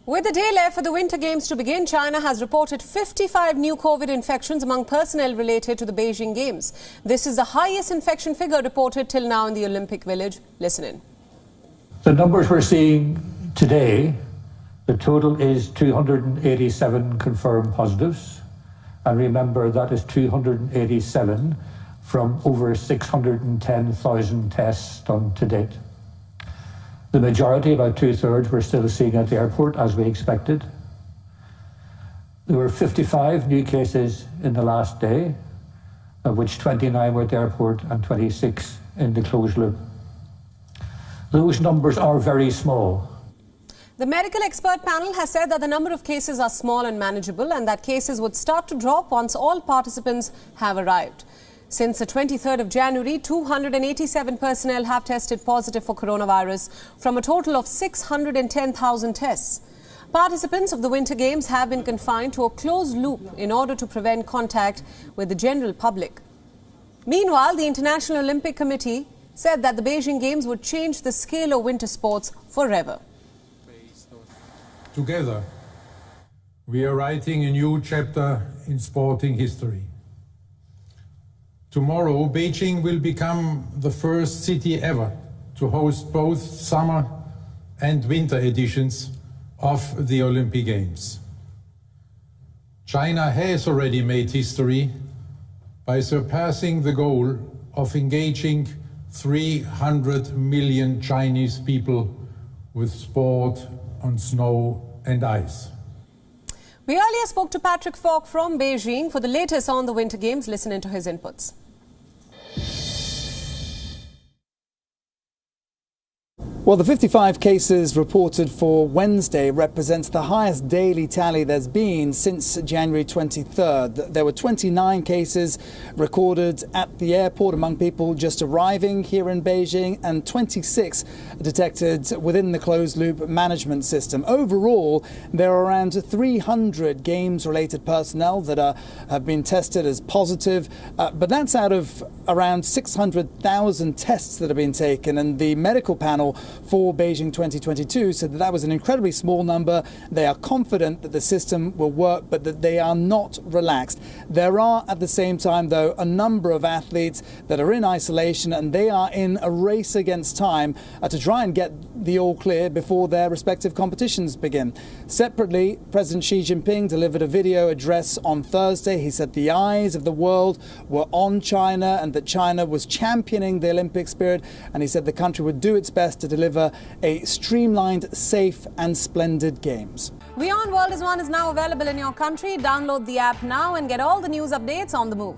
With the day left for the Winter Games to begin, China has reported 55 new COVID infections among personnel related to the Beijing Games. This is the highest infection figure reported till now in the Olympic Village. Listen in. The numbers we're seeing today, the total is 287 confirmed positives. And remember, that is 287 from over 610,000 tests done to date. The majority, about two-thirds, we're still seeing at the airport, as we expected. There were 55 new cases in the last day, of which 29 were at the airport and 26 in the closed loop. Those numbers are very small. The medical expert panel has said that the number of cases are small and manageable, and that cases would start to drop once all participants have arrived. Since the 23rd of January, 287 personnel have tested positive for coronavirus from a total of 610,000 tests. Participants of the Winter Games have been confined to a closed loop in order to prevent contact with the general public. Meanwhile, the International Olympic Committee said that the Beijing Games would change the scale of winter sports forever. Together, we are writing a new chapter in sporting history. Tomorrow, Beijing will become the first city ever to host both summer and winter editions of the Olympic Games. China has already made history by surpassing the goal of engaging 300 million Chinese people with sport on snow and ice. We earlier spoke to Patrick Falk from Beijing for the latest on the Winter Games. Listen into his inputs. Well, the 55 cases reported for Wednesday represents the highest daily tally there's been since January 23rd. There were 29 cases recorded at the airport among people just arriving here in Beijing, and 26 detected within the closed-loop management system. Overall, there are around 300 games-related personnel that have been tested as positive, but that's out of around 600,000 tests that have been taken, and the medical panel for Beijing 2022 said that was an incredibly small number. They are confident that the system will work, but that they are not relaxed. There are, at the same time, though, a number of athletes that are in isolation, and they are in a race against time to try and get the all clear before their respective competitions begin. Separately, President Xi Jinping delivered a video address on Thursday. He said the eyes of the world were on China and that China was championing the Olympic spirit, and he said the country would do its best to deliver a streamlined, safe and splendid games. WION World is now available in your country. Download the app now and get all the news updates on the move.